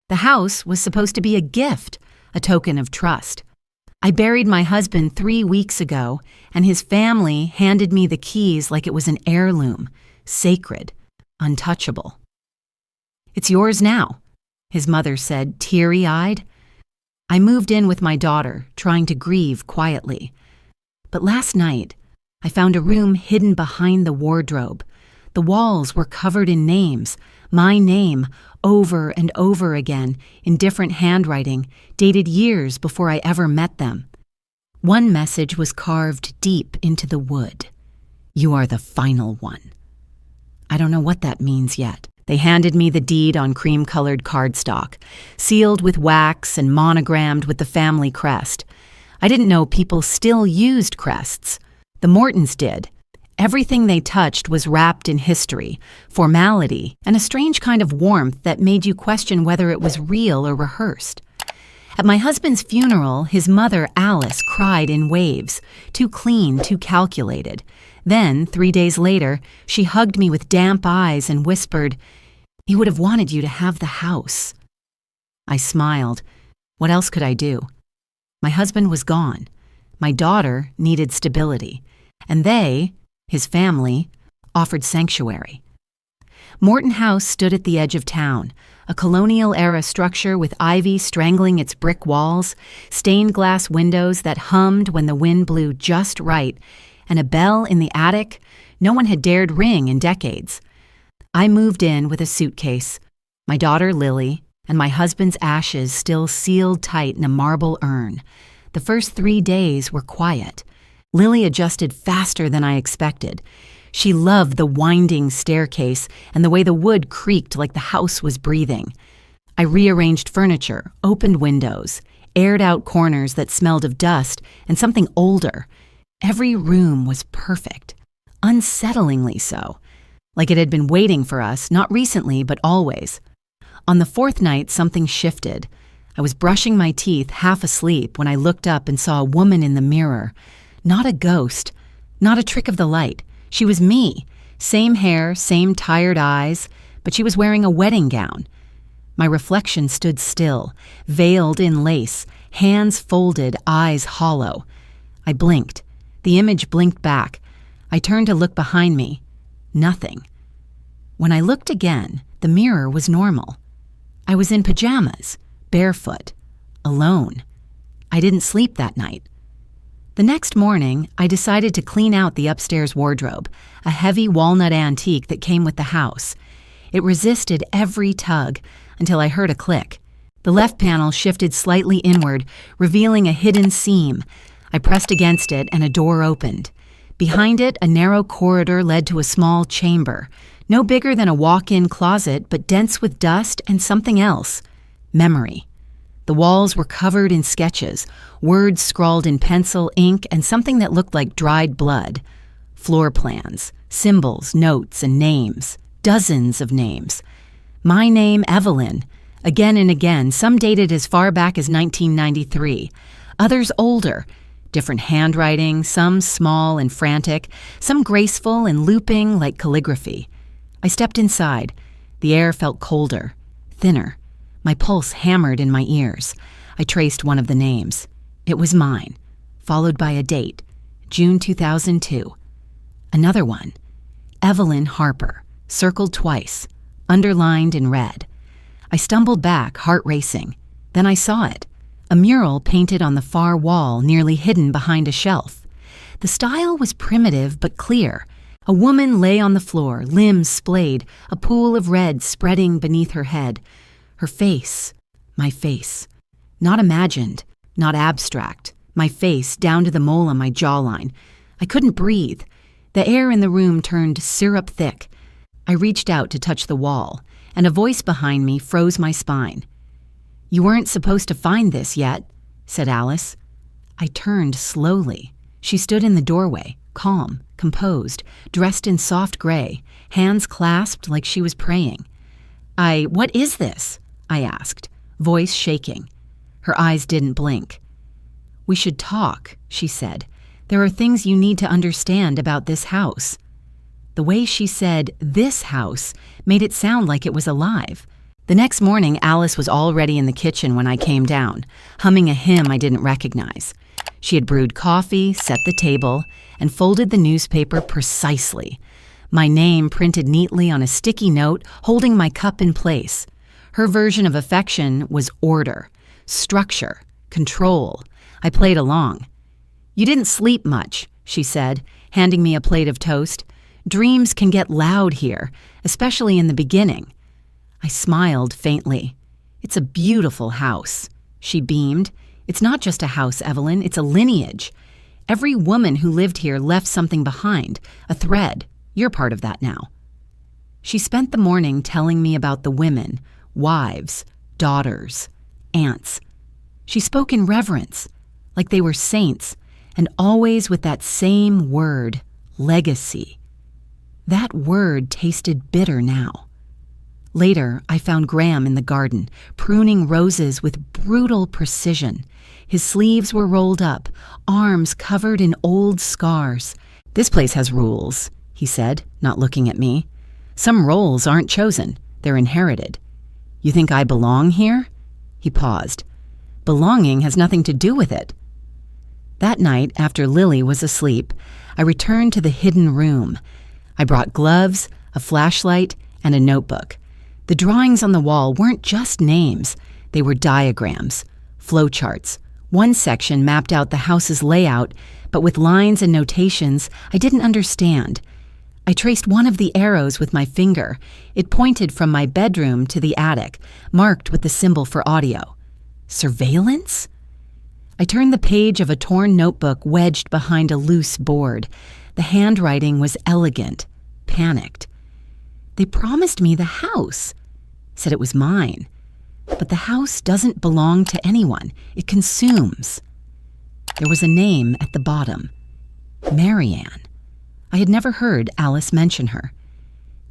The house was supposed to be a gift, a token of trust. I buried my husband 3 weeks ago, and his family handed me the keys like it was an heirloom, sacred, untouchable. "It's yours now," his mother said, teary-eyed. I moved in with my daughter, trying to grieve quietly. But last night, I found a room hidden behind the wardrobe. The walls were covered in names, my name, over and over again, in different handwriting, dated years before I ever met them. One message was carved deep into the wood. "You are the final one." I don't know what that means yet. They handed me the deed on cream-colored cardstock, sealed with wax and monogrammed with the family crest. I didn't know people still used crests. The Mortons did. Everything they touched was wrapped in history, formality, and a strange kind of warmth that made you question whether it was real or rehearsed. At my husband's funeral, his mother, Alice, cried in waves, too clean, too calculated. Then, 3 days later, she hugged me with damp eyes and whispered, "He would have wanted you to have the house." I smiled. What else could I do? My husband was gone. My daughter needed stability. And they, his family, offered sanctuary. Morton House stood at the edge of town, a colonial-era structure with ivy strangling its brick walls, stained glass windows that hummed when the wind blew just right, and a bell in the attic no one had dared ring in decades. I moved in with a suitcase, my daughter Lily, and my husband's ashes still sealed tight in a marble urn. The first 3 days were quiet. Lily adjusted faster than I expected. She loved the winding staircase and the way the wood creaked like the house was breathing. I rearranged furniture, opened windows, aired out corners that smelled of dust and something older. Every room was perfect, unsettlingly so, like it had been waiting for us, not recently, but always. On the 4th night, something shifted. I was brushing my teeth, half asleep, when I looked up and saw a woman in the mirror. Not a ghost, not a trick of the light. She was me. Same hair, same tired eyes, but she was wearing a wedding gown. My reflection stood still, veiled in lace, hands folded, eyes hollow. I blinked. The image blinked back. I turned to look behind me. Nothing. When I looked again, the mirror was normal. I was in pajamas, barefoot, alone. I didn't sleep that night. The next morning, I decided to clean out the upstairs wardrobe, a heavy walnut antique that came with the house. It resisted every tug until I heard a click. The left panel shifted slightly inward, revealing a hidden seam. I pressed against it and a door opened. Behind it, a narrow corridor led to a small chamber, no bigger than a walk-in closet, but dense with dust and something else, memory. The walls were covered in sketches, words scrawled in pencil, ink, and something that looked like dried blood. Floor plans, symbols, notes, and names. Dozens of names. My name, Evelyn. Again and again, some dated as far back as 1993. Others older. Different handwriting, some small and frantic, some graceful and looping like calligraphy. I stepped inside. The air felt colder, thinner. My pulse hammered in my ears. I traced one of the names. It was mine, followed by a date, June 2002. Another one, Evelyn Harper, circled twice, underlined in red. I stumbled back, heart racing. Then I saw it, a mural painted on the far wall, nearly hidden behind a shelf. The style was primitive but clear. A woman lay on the floor, limbs splayed, a pool of red spreading beneath her head. Her face, my face. Not imagined, not abstract. My face down to the mole on my jawline. I couldn't breathe. The air in the room turned syrup thick. I reached out to touch the wall, and a voice behind me froze my spine. "You weren't supposed to find this yet," said Alice. I turned slowly. She stood in the doorway, calm, composed, dressed in soft gray, hands clasped like she was praying. What is this?" I asked, voice shaking. Her eyes didn't blink. "We should talk," she said. "There are things you need to understand about this house." The way she said, "this house," made it sound like it was alive. The next morning, Alice was already in the kitchen when I came down, humming a hymn I didn't recognize. She had brewed coffee, set the table, and folded the newspaper precisely. My name printed neatly on a sticky note, holding my cup in place. Her version of affection was order, structure, control. I played along. "You didn't sleep much," she said, handing me a plate of toast. "Dreams can get loud here, especially in the beginning." I smiled faintly. "It's a beautiful house." She beamed. "It's not just a house, Evelyn, it's a lineage. Every woman who lived here left something behind, a thread. You're part of that now." She spent the morning telling me about the women, wives, daughters, aunts. She spoke in reverence, like they were saints, and always with that same word, legacy. That word tasted bitter now. Later, I found Graham in the garden, pruning roses with brutal precision. His sleeves were rolled up, arms covered in old scars. "This place has rules," he said, not looking at me. "Some roles aren't chosen, they're inherited. You think I belong here?" He paused. "Belonging has nothing to do with it." That night, after Lily was asleep, I returned to the hidden room. I brought gloves, a flashlight, and a notebook. The drawings on the wall weren't just names, they were diagrams, flowcharts. One section mapped out the house's layout, but with lines and notations I didn't understand. I traced one of the arrows with my finger. It pointed from my bedroom to the attic, marked with the symbol for audio. Surveillance? I turned the page of a torn notebook wedged behind a loose board. The handwriting was elegant, panicked. "They promised me the house," said it was mine. "But the house doesn't belong to anyone. It consumes." There was a name at the bottom. Marianne. I had never heard Alice mention her.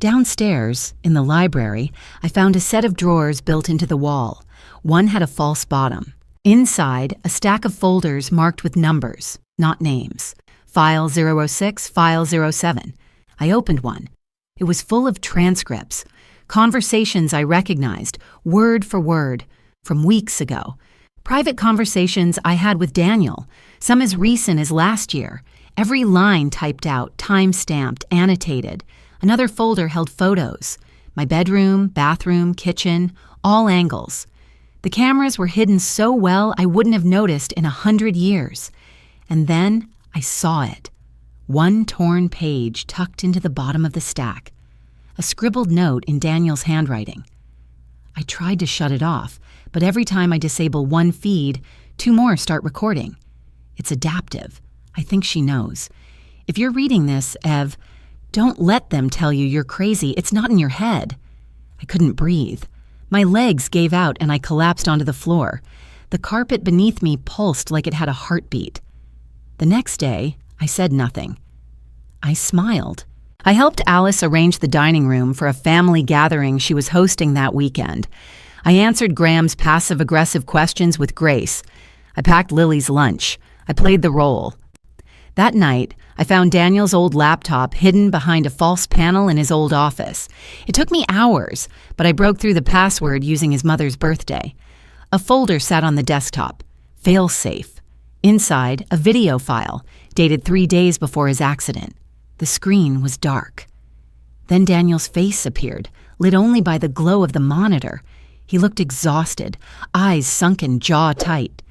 Downstairs, in the library, I found a set of drawers built into the wall. One had a false bottom. Inside, a stack of folders marked with numbers, not names. File 006, File 07. I opened one. It was full of transcripts, conversations I recognized, word for word, from weeks ago. Private conversations I had with Daniel, some as recent as last year. Every line typed out, time-stamped, annotated. Another folder held photos. My bedroom, bathroom, kitchen, all angles. The cameras were hidden so well I wouldn't have noticed in 100 years. And then I saw it. One torn page tucked into the bottom of the stack. A scribbled note in Daniel's handwriting. I tried to shut it off, but every time I disable one feed, 2 more start recording. It's adaptive. I think she knows. If you're reading this, Ev, don't let them tell you you're crazy. It's not in your head. I couldn't breathe. My legs gave out and I collapsed onto the floor. The carpet beneath me pulsed like it had a heartbeat. The next day, I said nothing. I smiled. I helped Alice arrange the dining room for a family gathering she was hosting that weekend. I answered Graham's passive-aggressive questions with grace. I packed Lily's lunch. I played the role. That night, I found Daniel's old laptop hidden behind a false panel in his old office. It took me hours, but I broke through the password using his mother's birthday. A folder sat on the desktop. Fail-safe. Inside, a video file, dated 3 days before his accident. The screen was dark. Then Daniel's face appeared, lit only by the glow of the monitor. He looked exhausted, eyes sunken, jaw tight.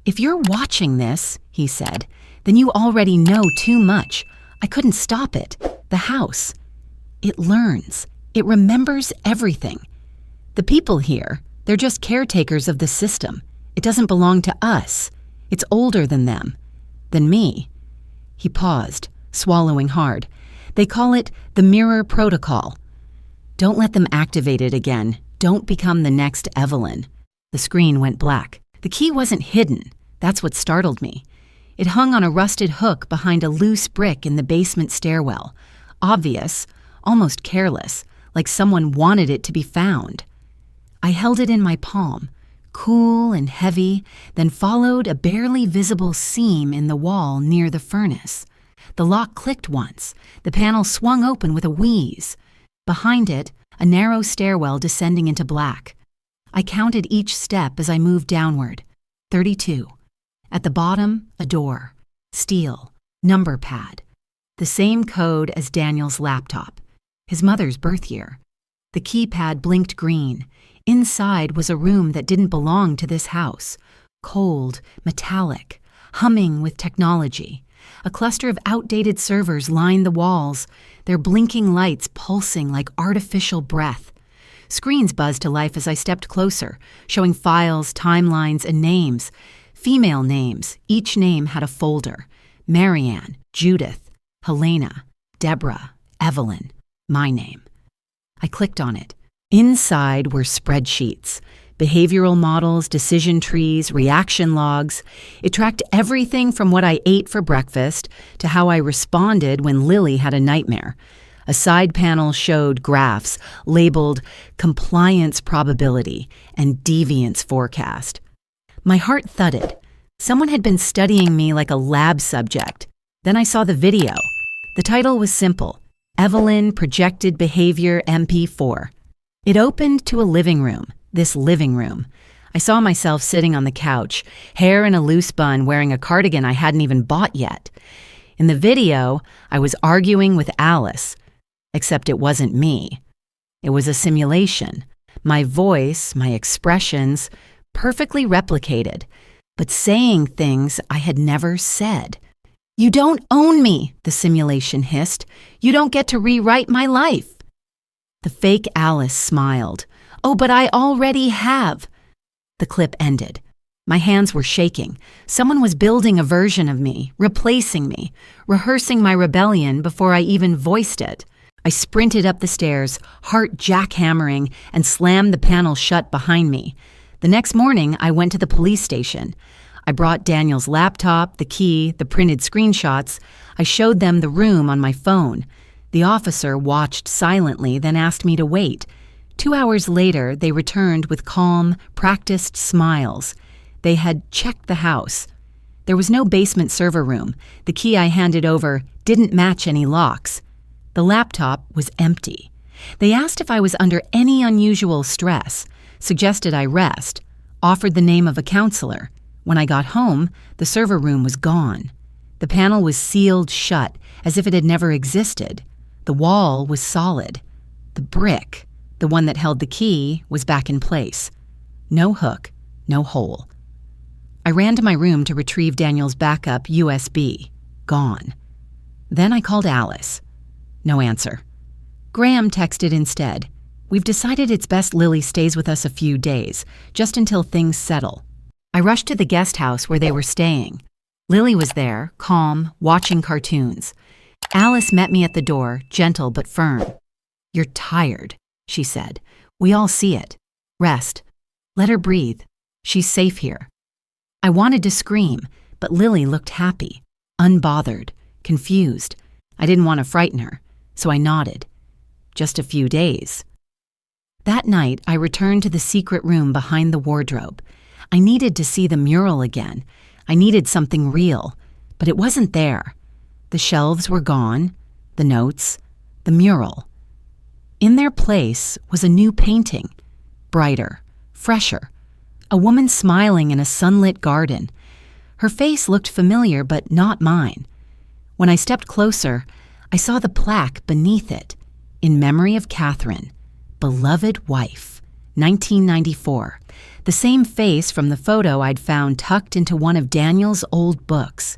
"If you're watching this," he said, "then you already know too much. I couldn't stop it. The house. It learns. It remembers everything. The people here, they're just caretakers of the system. It doesn't belong to us. It's older than them. Than me." He paused, swallowing hard. "They call it the mirror protocol. Don't let them activate it again. Don't become the next Evelyn." The screen went black. The key wasn't hidden. That's what startled me. It hung on a rusted hook behind a loose brick in the basement stairwell. Obvious, almost careless, like someone wanted it to be found. I held it in my palm, cool and heavy, then followed a barely visible seam in the wall near the furnace. The lock clicked once. The panel swung open with a wheeze. Behind it, a narrow stairwell descending into black. I counted each step as I moved downward. 32. At the bottom, a door. Steel. Number pad. The same code as Daniel's laptop. His mother's birth year. The keypad blinked green. Inside was a room that didn't belong to this house. Cold, metallic, humming with technology. A cluster of outdated servers lined the walls, their blinking lights pulsing like artificial breath. Screens buzzed to life as I stepped closer, showing files, timelines, and names. Female names. Each name had a folder. Marianne, Judith, Helena, Deborah, Evelyn. My name. I clicked on it. Inside were spreadsheets. Behavioral models, decision trees, reaction logs. It tracked everything from what I ate for breakfast to how I responded when Lily had a nightmare. A side panel showed graphs labeled compliance probability and deviance forecast. My heart thudded. Someone had been studying me like a lab subject. Then I saw the video. The title was simple: Evelyn Projected Behavior MP4. It opened to a living room, this living room. I saw myself sitting on the couch, hair in a loose bun, wearing a cardigan I hadn't even bought yet. In the video, I was arguing with Alice. Except it wasn't me. It was a simulation. My voice, my expressions, perfectly replicated, but saying things I had never said. "You don't own me," the simulation hissed. "You don't get to rewrite my life." The fake Alice smiled. "Oh, but I already have." The clip ended. My hands were shaking. Someone was building a version of me, replacing me, rehearsing my rebellion before I even voiced it. I sprinted up the stairs, heart jackhammering, and slammed the panel shut behind me. The next morning, I went to the police station. I brought Daniel's laptop, the key, the printed screenshots. I showed them the room on my phone. The officer watched silently, then asked me to wait. 2 hours later, they returned with calm, practiced smiles. They had checked the house. There was no basement server room. The key I handed over didn't match any locks. The laptop was empty. They asked if I was under any unusual stress, suggested I rest, offered the name of a counselor. When I got home, the server room was gone. The panel was sealed shut, as if it had never existed. The wall was solid. The brick, the one that held the key, was back in place. No hook, no hole. I ran to my room to retrieve Daniel's backup USB. Gone. Then I called Alice. No answer. Graham texted instead. "We've decided it's best Lily stays with us a few days, just until things settle." I rushed to the guest house where they were staying. Lily was there, calm, watching cartoons. Alice met me at the door, gentle but firm. "You're tired," she said. "We all see it. Rest. Let her breathe. She's safe here." I wanted to scream, but Lily looked happy, unbothered, confused. I didn't want to frighten her, so I nodded. Just a few days. That night, I returned to the secret room behind the wardrobe. I needed to see the mural again. I needed something real, but it wasn't there. The shelves were gone, the notes, the mural. In their place was a new painting, brighter, fresher, a woman smiling in a sunlit garden. Her face looked familiar, but not mine. When I stepped closer, I saw the plaque beneath it, "In memory of Catherine, beloved wife, 1994, the same face from the photo I'd found tucked into one of Daniel's old books.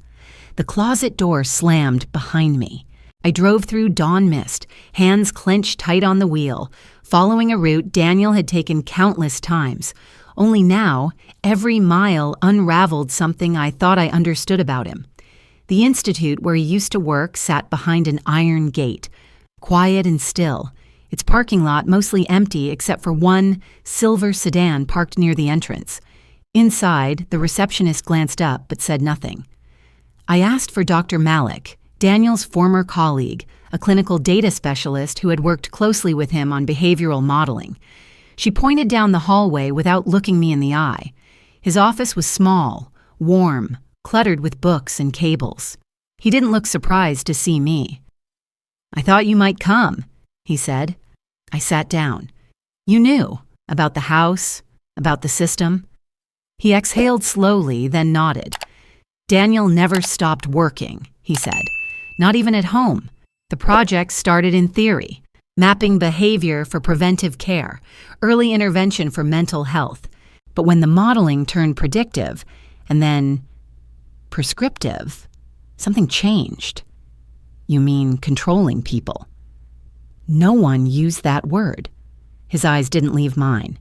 The closet door slammed behind me. I drove through dawn mist, hands clenched tight on the wheel, following a route Daniel had taken countless times. Only now, every mile unraveled something I thought I understood about him. The institute where he used to work sat behind an iron gate, quiet and still, its parking lot mostly empty except for one silver sedan parked near the entrance. Inside, the receptionist glanced up but said nothing. I asked for Dr. Malik, Daniel's former colleague, a clinical data specialist who had worked closely with him on behavioral modeling. She pointed down the hallway without looking me in the eye. His office was small, warm, cluttered with books and cables. He didn't look surprised to see me. "I thought you might come," he said. I sat down. You knew about the house, about the system. He exhaled slowly, then nodded. Daniel never stopped working, he said. Not even at home. The project started in theory, mapping behavior for preventive care, early intervention for mental health. But when the modeling turned predictive, and then prescriptive, something changed. You mean controlling people? No one used that word. His eyes didn't leave mine.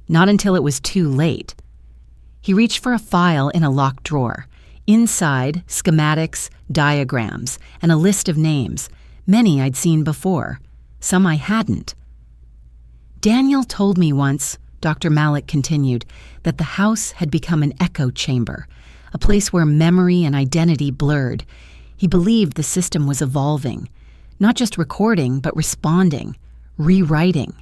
Not until it was too late. He reached for a file in a locked drawer. Inside, schematics, diagrams, and a list of names, many I'd seen before, some I hadn't. Daniel told me once, Dr. Malik continued, that the house had become an echo chamber, a place where memory and identity blurred. He believed the system was evolving, not just recording, but responding, rewriting.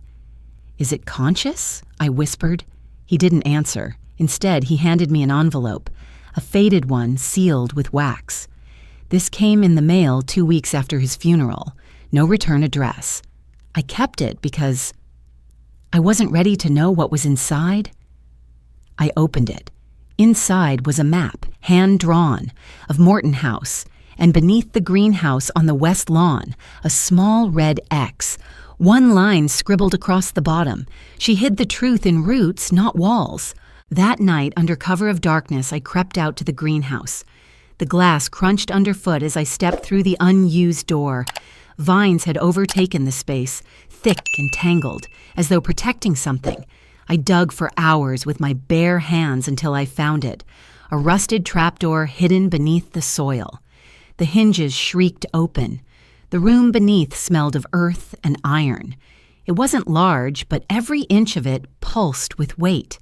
Is it conscious? I whispered. He didn't answer. Instead, he handed me an envelope, a faded one sealed with wax. This came in the mail 2 weeks after his funeral. No return address. I kept it because I wasn't ready to know what was inside. I opened it. Inside was a map, hand-drawn, of Morton House, and beneath the greenhouse on the west lawn, a small red X, one line scribbled across the bottom. She hid the truth in roots, not walls. That night, under cover of darkness, I crept out to the greenhouse. The glass crunched underfoot as I stepped through the unused door. Vines had overtaken the space, thick and tangled, as though protecting something. I dug for hours with my bare hands until I found it, a rusted trapdoor hidden beneath the soil. The hinges shrieked open. The room beneath smelled of earth and iron. It wasn't large, but every inch of it pulsed with weight.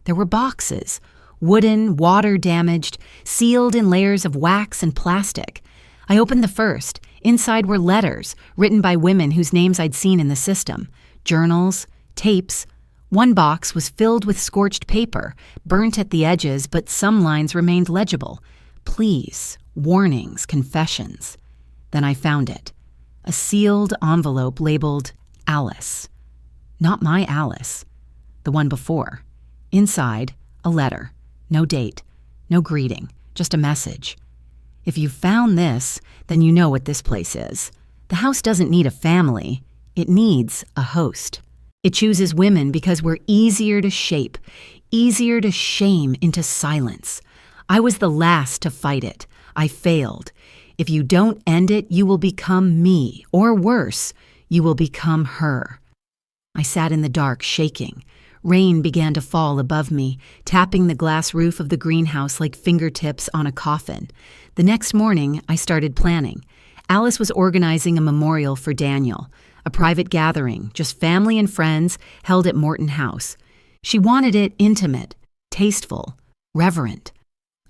There were boxes, wooden, water-damaged, sealed in layers of wax and plastic. I opened the first. Inside were letters, written by women whose names I'd seen in the system, journals, tapes. One box was filled with scorched paper, burnt at the edges, but some lines remained legible. Pleas, warnings, confessions. Then I found it. A sealed envelope labeled Alice. Not my Alice. The one before. Inside, a letter. No date. No greeting. Just a message. If you found this, then you know what this place is. The house doesn't need a family. It needs a host. It chooses women because we're easier to shape, easier to shame into silence. I was the last to fight it. I failed. If you don't end it, you will become me, or worse, you will become her. I sat in the dark, shaking. Rain began to fall above me, tapping the glass roof of the greenhouse like fingertips on a coffin. The next morning, I started planning. Alice was organizing a memorial for Daniel, a private gathering, just family and friends, held at Morton House. She wanted it intimate, tasteful, reverent.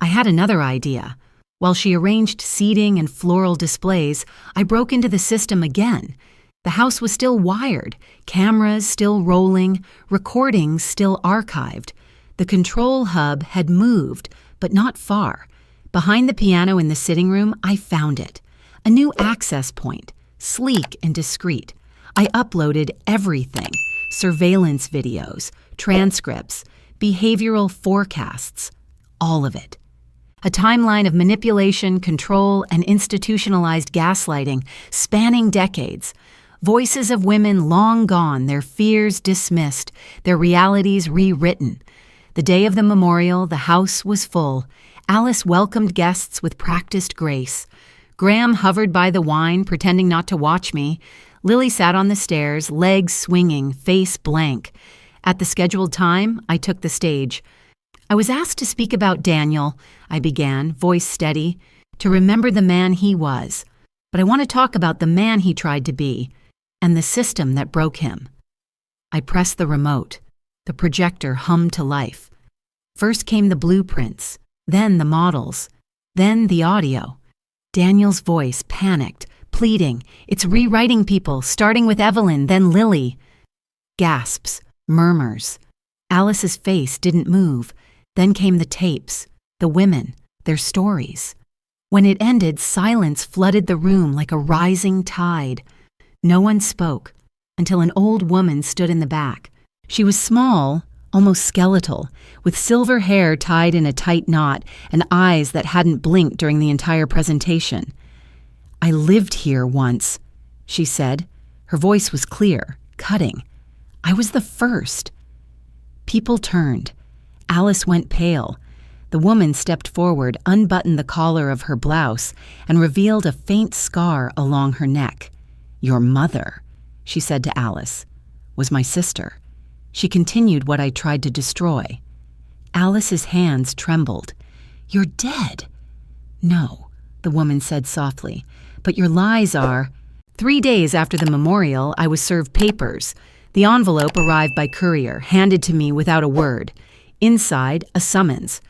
I had another idea. While she arranged seating and floral displays, I broke into the system again. The house was still wired, cameras still rolling, recordings still archived. The control hub had moved, but not far. Behind the piano in the sitting room, I found it. A new access point, sleek and discreet. I uploaded everything: surveillance videos, transcripts, behavioral forecasts, all of it. A timeline of manipulation, control, and institutionalized gaslighting spanning decades. Voices of women long gone, their fears dismissed, their realities rewritten. The day of the memorial, the house was full. Alice welcomed guests with practiced grace. Graham hovered by the wine, pretending not to watch me. Lily sat on the stairs, legs swinging, face blank. At the scheduled time, I took the stage. I was asked to speak about Daniel, I began, voice steady, to remember the man he was. But I want to talk about the man he tried to be, and the system that broke him. I pressed the remote. The projector hummed to life. First came the blueprints, then the models, then the audio. Daniel's voice, panicked, pleading. It's rewriting people, starting with Evelyn, then Lily. Gasps, murmurs. Alice's face didn't move. Then came the tapes, the women, their stories. When it ended, silence flooded the room like a rising tide. No one spoke. until an old woman stood in the back. She was small, almost skeletal, with silver hair tied in a tight knot and eyes that hadn't blinked during the entire presentation. "I lived here once," she said. Her voice was clear, cutting. "I was the first." People turned. Alice went pale. The woman stepped forward, unbuttoned the collar of her blouse, and revealed a faint scar along her neck. "Your mother," she said to Alice, "was my sister. She continued what I tried to destroy." Alice's hands trembled. "You're dead." "No," the woman said softly, "but your lies are—" 3 days after the memorial, I was served papers. The envelope arrived by courier, handed to me without a word. Inside, a summons.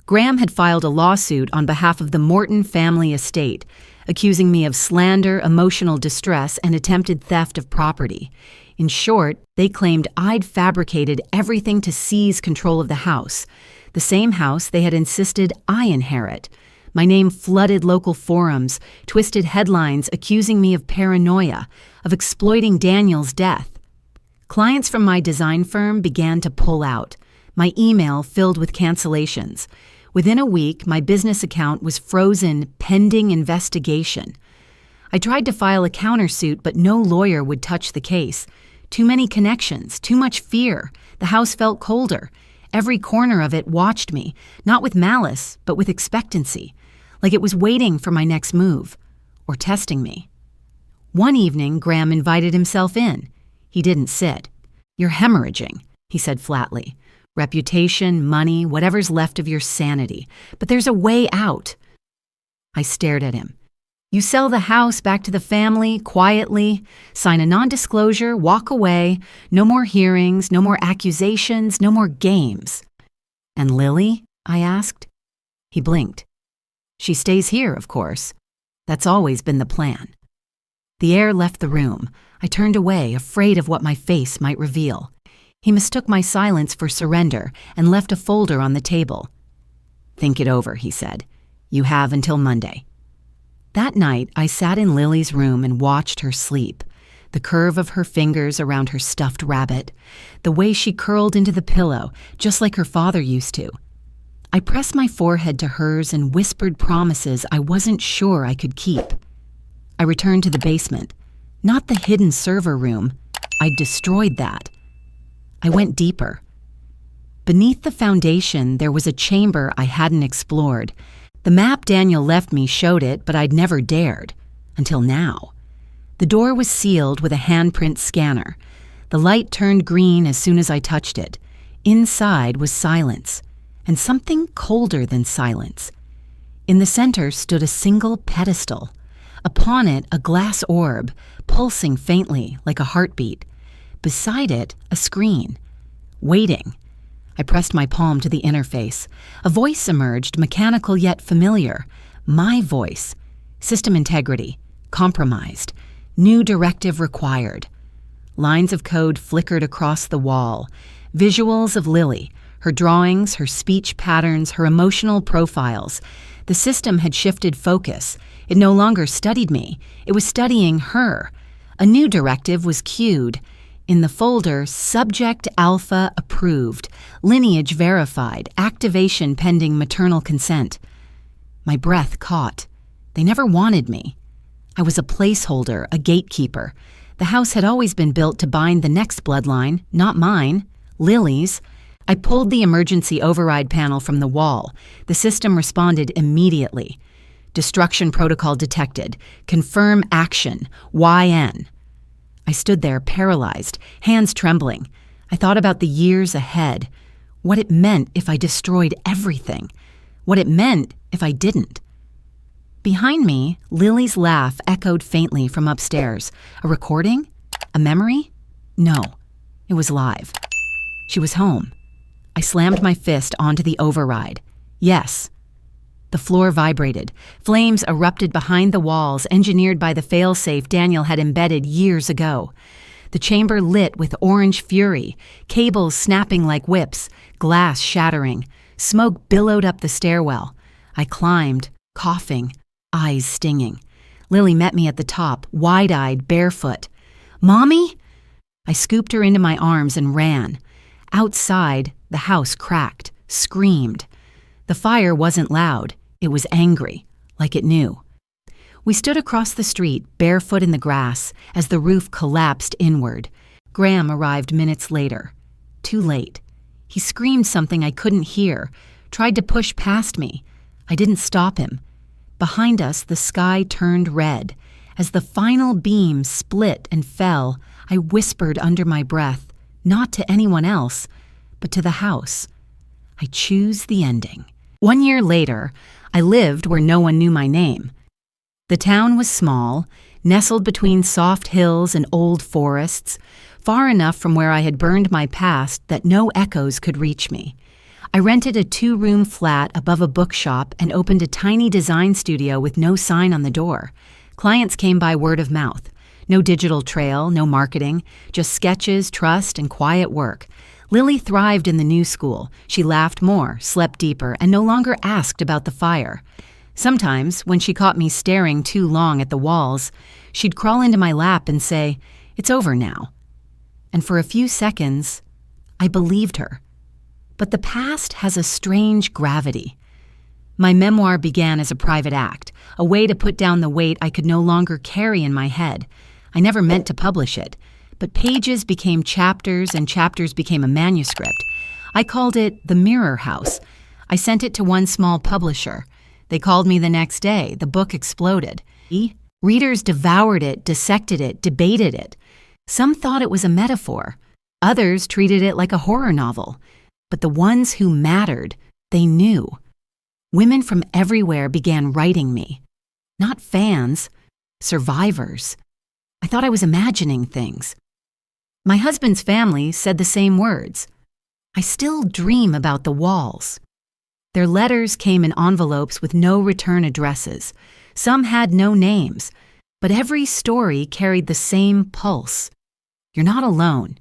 Graham had filed a lawsuit on behalf of the Morton family estate, accusing me of slander, emotional distress, and attempted theft of property. In short, they claimed I'd fabricated everything to seize control of the house, the same house they had insisted I inherit. My name flooded local forums, twisted headlines accusing me of paranoia, of exploiting Daniel's death. Clients from my design firm began to pull out. My email filled with cancellations. Within a week, my business account was frozen pending investigation. I tried to file a countersuit, but no lawyer would touch the case. Too many connections, too much fear. The house felt colder. Every corner of it watched me, not with malice, but with expectancy, like it was waiting for my next move, or testing me. One evening, Graham invited himself in. He didn't sit. "You're hemorrhaging," he said flatly. "Reputation, money, whatever's left of your sanity. But there's a way out." I stared at him. "You sell the house back to the family, quietly, sign a non-disclosure, walk away, no more hearings, no more accusations, no more games." "And Lily?" I asked. He blinked. "She stays here, of course. That's always been the plan." The air left the room. I turned away, afraid of what my face might reveal. He mistook my silence for surrender and left a folder on the table. "Think it over," he said. "You have until Monday." That night, I sat in Lily's room and watched her sleep. The curve of her fingers around her stuffed rabbit, the way she curled into the pillow, just like her father used to. I pressed my forehead to hers and whispered promises I wasn't sure I could keep. I returned to the basement. Not the hidden server room. I'd destroyed that. I went deeper. Beneath the foundation, there was a chamber I hadn't explored. The map Daniel left me showed it, but I'd never dared. Until now. The door was sealed with a handprint scanner. The light turned green as soon as I touched it. Inside was silence, and something colder than silence. In the center stood a single pedestal. Upon it, a glass orb, pulsing faintly like a heartbeat. Beside it, a screen. Waiting. I pressed my palm to the interface. A voice emerged, mechanical yet familiar. My voice. System integrity. Compromised. New directive required. Lines of code flickered across the wall. Visuals of Lily. Her drawings, her speech patterns, her emotional profiles. The system had shifted focus. It no longer studied me. It was studying her. A new directive was queued. In the folder, Subject Alpha approved, lineage verified, activation pending maternal consent. My breath caught. They never wanted me. I was a placeholder, a gatekeeper. The house had always been built to bind the next bloodline, not mine, Lily's. I pulled the emergency override panel from the wall. The system responded immediately. Destruction protocol detected. Confirm action. YN. I stood there paralyzed, hands trembling. I thought about the years ahead. What it meant if I destroyed everything. What it meant if I didn't. Behind me, Lily's laugh echoed faintly from upstairs. A recording? A memory? No. It was live. She was home. I slammed my fist onto the override. Yes. The floor vibrated. Flames erupted behind the walls, engineered by the failsafe Daniel had embedded years ago. The chamber lit with orange fury, cables snapping like whips, glass shattering. Smoke billowed up the stairwell. I climbed, coughing, eyes stinging. Lily met me at the top, wide-eyed, barefoot. "Mommy?" I scooped her into my arms and ran. Outside, the house cracked, screamed. The fire wasn't loud. It was angry, like it knew. We stood across the street, barefoot in the grass, as the roof collapsed inward. Graham arrived minutes later. Too late. He screamed something I couldn't hear, tried to push past me. I didn't stop him. Behind us, the sky turned red. As the final beam split and fell, I whispered under my breath, not to anyone else, but to the house. I choose the ending. 1 year later, I lived where no one knew my name. The town was small, nestled between soft hills and old forests, far enough from where I had burned my past that no echoes could reach me. I rented a 2-room flat above a bookshop and opened a tiny design studio with no sign on the door. Clients came by word of mouth. No digital trail, no marketing, just sketches, trust, and quiet work. Lily thrived in the new school. She laughed more, slept deeper, and no longer asked about the fire. Sometimes, when she caught me staring too long at the walls, she'd crawl into my lap and say, "It's over now." And for a few seconds, I believed her. But the past has a strange gravity. My memoir began as a private act, a way to put down the weight I could no longer carry in my head. I never meant to publish it, but pages became chapters and chapters became a manuscript. I called it The Mirror House. I sent it to one small publisher. They called me the next day. The book exploded. Readers devoured it, dissected it, debated it. Some thought it was a metaphor. Others treated it like a horror novel. But the ones who mattered, they knew. Women from everywhere began writing me. Not fans, survivors. I thought I was imagining things. My husband's family said the same words. I still dream about the walls. Their letters came in envelopes with no return addresses. Some had no names, but every story carried the same pulse. You're not alone.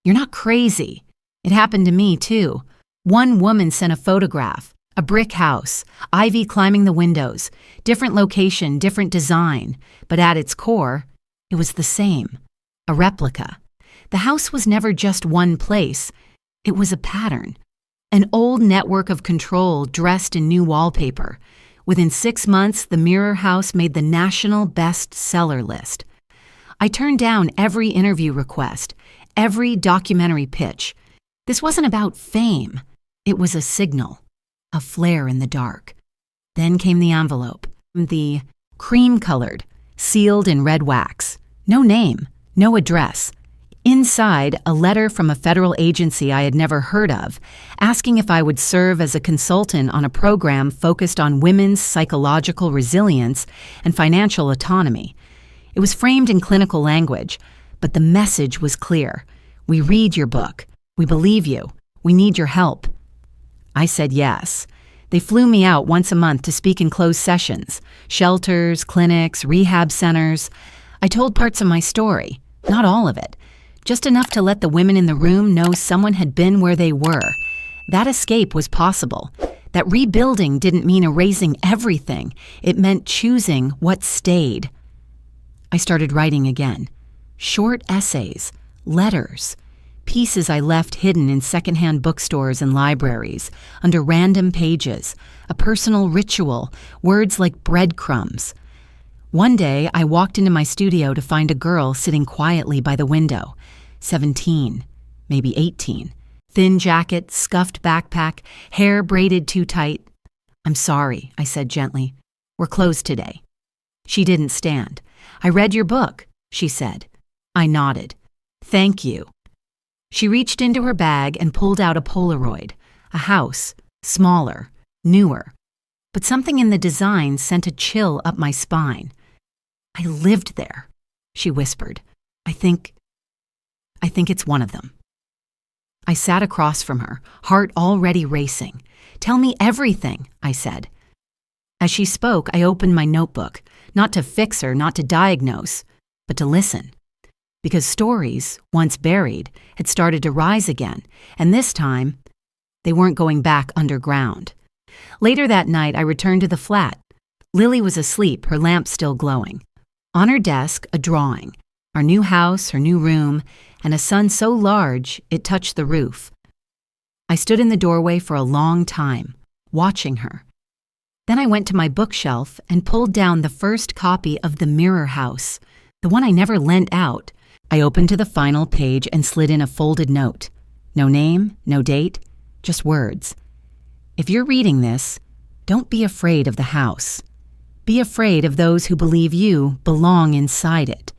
You're not crazy. It happened to me, too. One woman sent a photograph, a brick house, ivy climbing the windows, different location, different design, but at its core, it was the same, a replica. The house was never just one place. It was a pattern. An old network of control dressed in new wallpaper. Within 6 months, The Mirror House made the national bestseller list. I turned down every interview request, every documentary pitch. This wasn't about fame. It was a signal, a flare in the dark. Then came the envelope, the cream-colored, sealed in red wax. No name, no address. Inside, a letter from a federal agency I had never heard of, asking if I would serve as a consultant on a program focused on women's psychological resilience and financial autonomy. It was framed in clinical language, but the message was clear. We read your book. We believe you. We need your help. I said yes. They flew me out once a month to speak in closed sessions, shelters, clinics, rehab centers. I told parts of my story, not all of it. Just enough to let the women in the room know someone had been where they were. That escape was possible. That rebuilding didn't mean erasing everything. It meant choosing what stayed. I started writing again. Short essays, letters, pieces I left hidden in secondhand bookstores and libraries, under random pages, a personal ritual, words like breadcrumbs. One day, I walked into my studio to find a girl sitting quietly by the window, 17, maybe 18. Thin jacket, scuffed backpack, hair braided too tight. "I'm sorry," I said gently. "We're closed today." She didn't stand. "I read your book," she said. I nodded. "Thank you." She reached into her bag and pulled out a Polaroid, a house, smaller, newer. But something in the design sent a chill up my spine. "I lived there," she whispered. I think it's one of them." I sat across from her, heart already racing. "Tell me everything," I said. As she spoke, I opened my notebook, not to fix her, not to diagnose, but to listen. Because stories, once buried, had started to rise again, and this time, they weren't going back underground. Later that night, I returned to the flat. Lily was asleep, her lamp still glowing. On her desk, a drawing. Our new house, her new room, and a son so large it touched the roof. I stood in the doorway for a long time, watching her. Then I went to my bookshelf and pulled down the first copy of The Mirror House, the one I never lent out. I opened to the final page and slid in a folded note. No name, no date, just words. If you're reading this, don't be afraid of the house. Be afraid of those who believe you belong inside it.